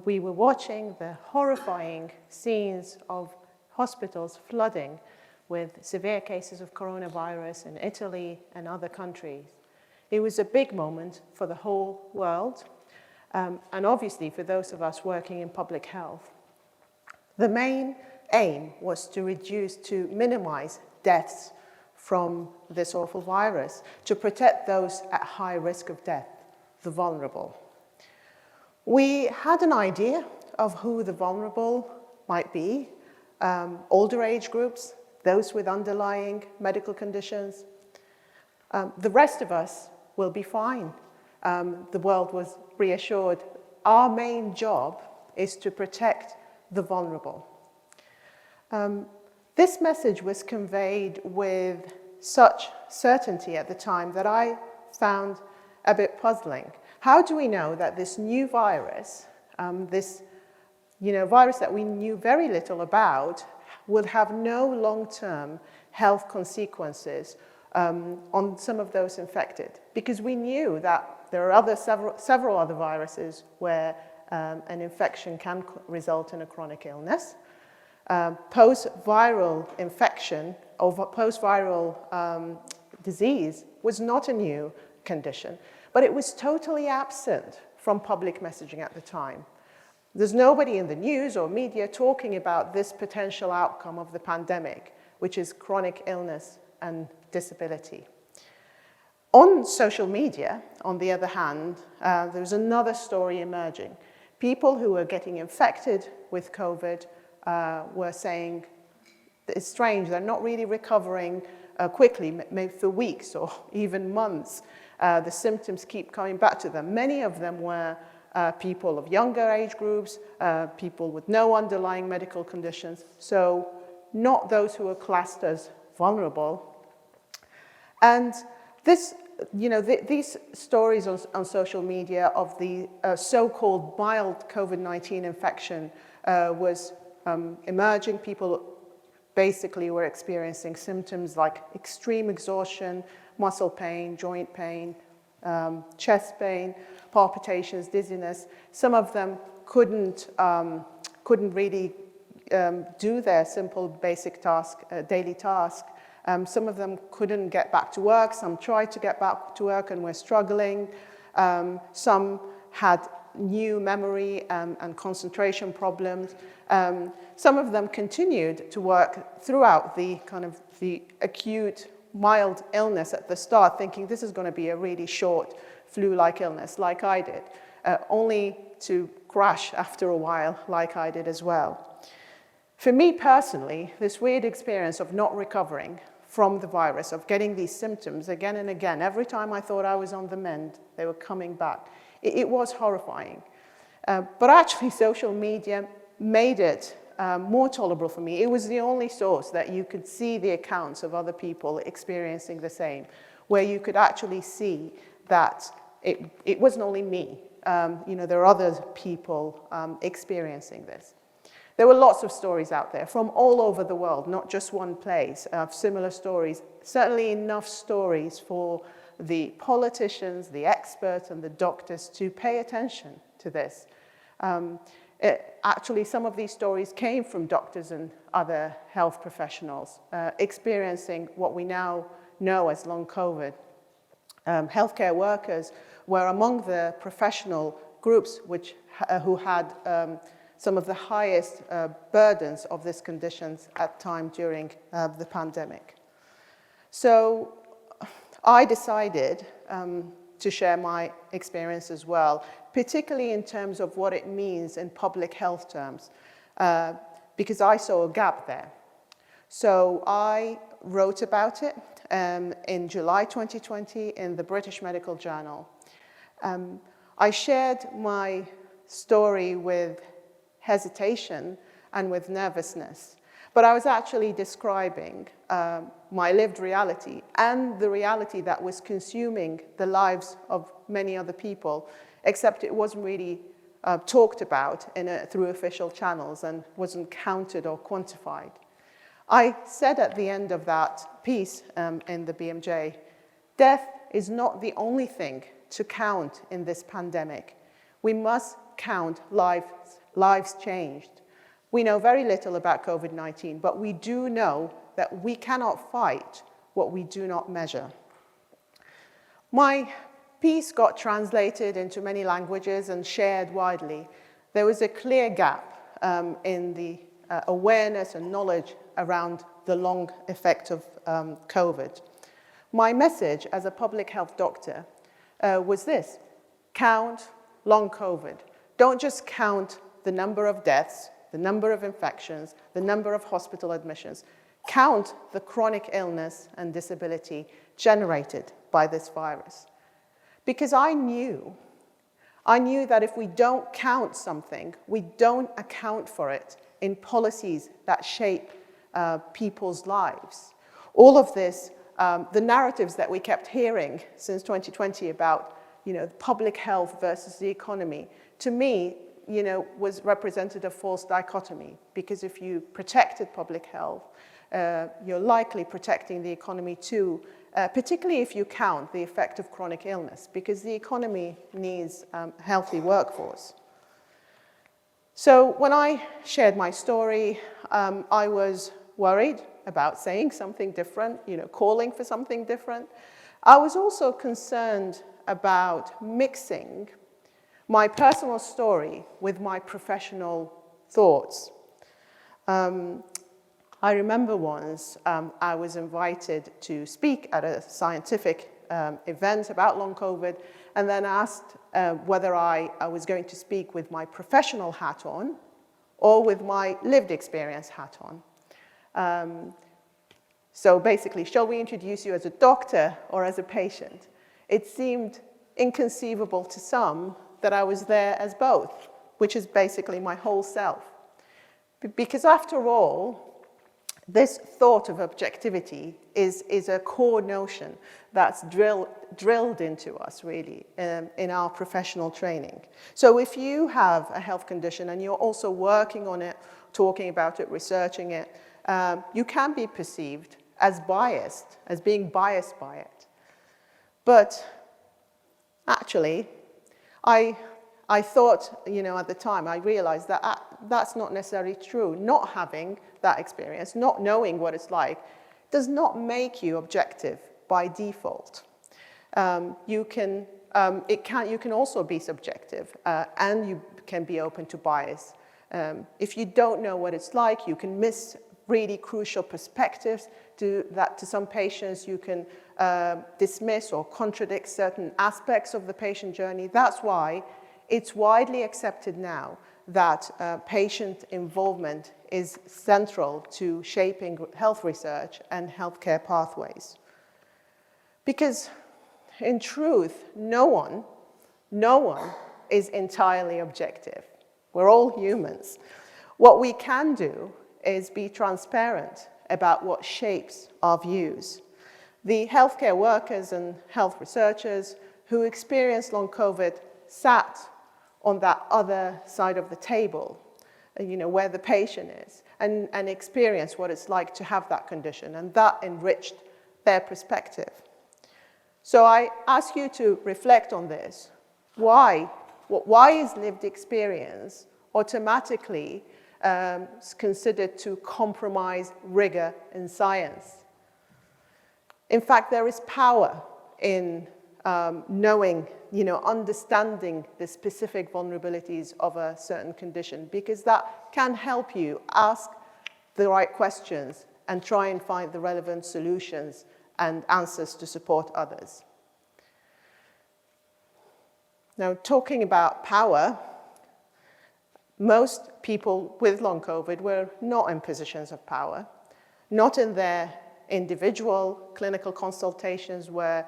we were watching the horrifying scenes of hospitals flooding with severe cases of coronavirus in Italy and other countries. It was a big moment for the whole world, and obviously for those of us working in public health. The main aim was to minimize deaths from this awful virus, to protect those at high risk of death, the vulnerable. We had an idea of who the vulnerable might be, older age groups, those with underlying medical conditions. The rest of us will be fine. The world was reassured. Our main job is to protect the vulnerable. This message was conveyed with such certainty at the time that I found a bit puzzling. How do we know that this new virus, this virus that we knew very little about, would have no long-term health consequences on some of those infected? Because we knew that there are several other viruses where an infection can result in a chronic illness. Post-viral infection or post-viral disease was not a new condition, but it was totally absent from public messaging at the time. There's nobody in the news or media talking about this potential outcome of the pandemic, which is chronic illness and disability. On social media, on the other hand, there's another story emerging. People who were getting infected with COVID were saying, it's strange, they're not really recovering quickly, maybe for weeks or even months. The symptoms keep coming back to them. Many of them were people of younger age groups, people with no underlying medical conditions, so not those who are classed as vulnerable. And this, these stories on social media of the so-called mild COVID-19 infection was emerging. People basically were experiencing symptoms like extreme exhaustion, muscle pain, joint pain, chest pain, palpitations, dizziness. Some of them couldn't really do their simple basic task, daily task. Some of them couldn't get back to work. Some tried to get back to work and were struggling. Some had new memory and concentration problems. Some of them continued to work throughout the acute mild illness at the start, thinking this is going to be a really short flu-like illness, like I did, only to crash after a while, like I did as well. For me personally, this weird experience of not recovering from the virus, of getting these symptoms again and again, every time I thought I was on the mend, they were coming back. It was horrifying. But actually, social media made it more tolerable for me. It was the only source that you could see the accounts of other people experiencing the same, where you could actually see that it wasn't only me. There are other people experiencing this. There were lots of stories out there from all over the world, not just one place, of similar stories, certainly enough stories for the politicians, the experts, and the doctors to pay attention to this. Actually, some of these stories came from doctors and other health professionals experiencing what we now know as long COVID. Healthcare workers were among the professional groups who had some of the highest burdens of these conditions at time during the pandemic. So I decided to share my experience as well, particularly in terms of what it means in public health terms, because I saw a gap there. So I wrote about it in July 2020 in the British Medical Journal. I shared my story with hesitation and with nervousness, but I was actually describing my lived reality and the reality that was consuming the lives of many other people, except it wasn't really talked about through official channels and wasn't counted or quantified. I said at the end of that piece in the BMJ, death is not the only thing to count in this pandemic. We must count lives lives changed. We know very little about COVID-19, but we do know that we cannot fight what we do not measure. My piece got translated into many languages and shared widely. There was a clear gap in the awareness and knowledge around the long effect of COVID. My message as a public health doctor was this: count long COVID. Don't just count the number of deaths, the number of infections, the number of hospital admissions. Count the chronic illness and disability generated by this virus. Because I knew that if we don't count something, we don't account for it in policies that shape people's lives. All of this, the narratives that we kept hearing since 2020 about, public health versus the economy, to me, was represented a false dichotomy. Because if you protected public health, you're likely protecting the economy too, particularly if you count the effect of chronic illness, because the economy needs a healthy workforce. So when I shared my story, I was worried about saying something different, calling for something different. I was also concerned about mixing my personal story with my professional thoughts. I remember once I was invited to speak at a scientific event about long COVID, and then asked whether I was going to speak with my professional hat on or with my lived experience hat on. So basically, shall we introduce you as a doctor or as a patient? It seemed inconceivable to some that I was there as both, which is basically my whole self. Because after all, this thought of objectivity is a core notion that's drilled into us, really, in our professional training. So if you have a health condition and you're also working on it, talking about it, researching it, you can be perceived as biased, as being biased by it. But actually, I thought, at the time, I realized that that's not necessarily true. Not having that experience, not knowing what it's like, does not make you objective by default. You can also be subjective, and you can be open to bias. If you don't know what it's like, you can miss really crucial perspectives to some patients. You can dismiss or contradict certain aspects of the patient journey. That's why it's widely accepted now that patient involvement is central to shaping health research and healthcare pathways. Because in truth, no one is entirely objective. We're all humans. What we can do is be transparent about what shapes our views. The healthcare workers and health researchers who experienced long COVID sat on that other side of the table, where the patient is, and experience what it's like to have that condition, and that enriched their perspective. So I ask you to reflect on this. Why is lived experience automatically considered to compromise rigor in science? In fact, there is power in knowing, understanding the specific vulnerabilities of a certain condition, because that can help you ask the right questions and try and find the relevant solutions and answers to support others. Now, talking about power, most people with long COVID were not in positions of power, not in their individual clinical consultations where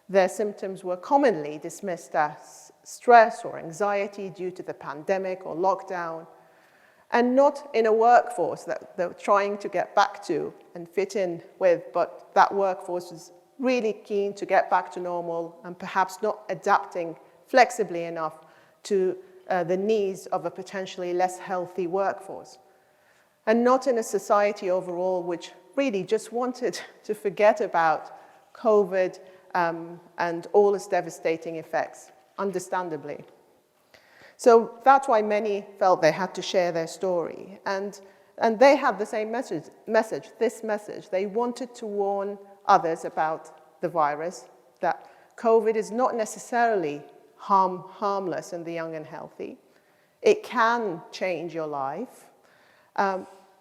their symptoms were commonly dismissed as stress or anxiety due to the pandemic or lockdown, and not in a workforce that they're trying to get back to and fit in with, but that workforce is really keen to get back to normal and perhaps not adapting flexibly enough to the needs of a potentially less healthy workforce. And not in a society overall which really just wanted to forget about COVID and all its devastating effects, understandably. So that's why many felt they had to share their story. And they had the same this message. They wanted to warn others about the virus, that COVID is not necessarily harmless in the young and healthy. It can change your life.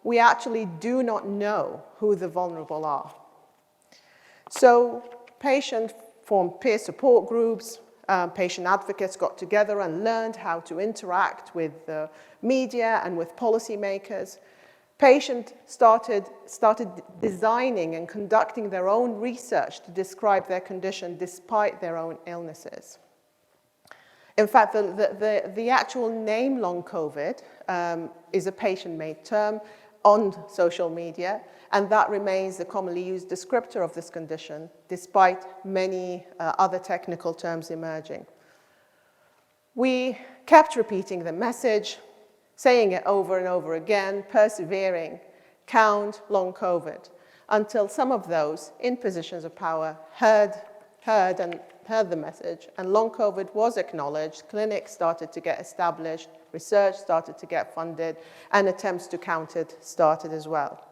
We actually do not know who the vulnerable are. So patients formed peer support groups. Patient advocates got together and learned how to interact with the media and with policymakers. Patients started designing and conducting their own research to describe their condition despite their own illnesses. In fact, the actual name long COVID is a patient-made term on social media, and that remains the commonly used descriptor of this condition, despite many other technical terms emerging. We kept repeating the message, saying it over and over again, persevering, count long COVID, until some of those in positions of power heard the message, and long COVID was acknowledged, clinics started to get established, research started to get funded, and attempts to count it started as well.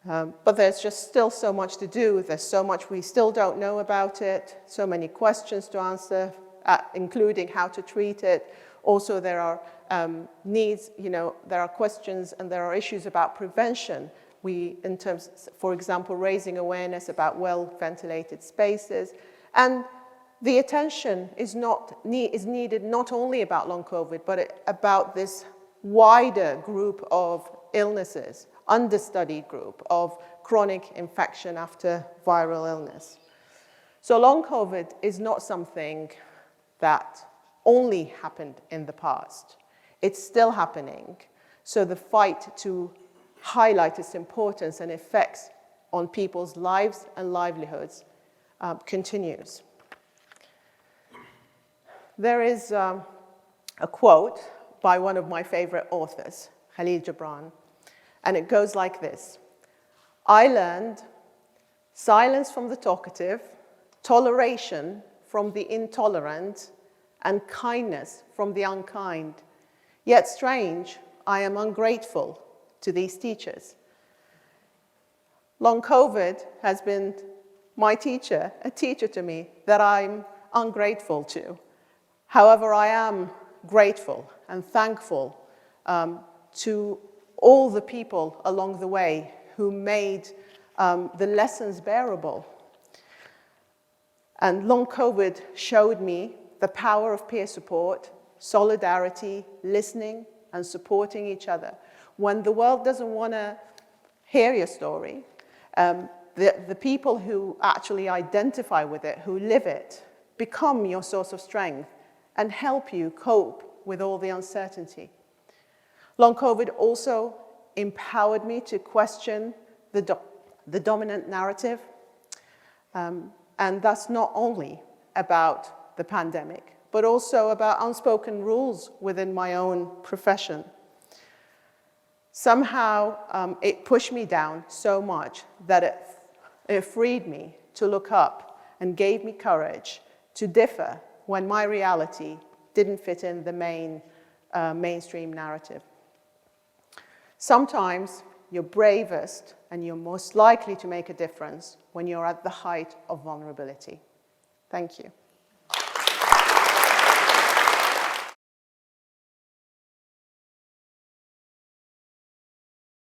But there's just still so much to do. There's so much we still don't know about it, so many questions to answer, including how to treat it. Also, there are needs, there are questions and there are issues about prevention. In terms, for example, raising awareness about well-ventilated spaces. And the attention is needed not only about long COVID, but about this wider group of illnesses, understudied group of chronic infection after viral illness. So long COVID is not something that only happened in the past. It's still happening. So the fight to highlight its importance and effects on people's lives and livelihoods continues. There is a quote by one of my favorite authors, Khalil Gibran, and it goes like this: I learned silence from the talkative, toleration from the intolerant, and kindness from the unkind. Yet strange, I am ungrateful to these teachers. Long COVID has been my teacher, a teacher to me that I'm ungrateful to. However, I am grateful and thankful to all the people along the way who made the lessons bearable. And long COVID showed me the power of peer support, solidarity, listening, and supporting each other. When the world doesn't want to hear your story, the people who actually identify with it, who live it, become your source of strength and help you cope with all the uncertainty. Long COVID also empowered me to question the dominant narrative, and that's not only about the pandemic, but also about unspoken rules within my own profession. Somehow, it pushed me down so much that it freed me to look up and gave me courage to differ when my reality didn't fit in the mainstream narrative. Sometimes you're bravest and you're most likely to make a difference when you're at the height of vulnerability. Thank you.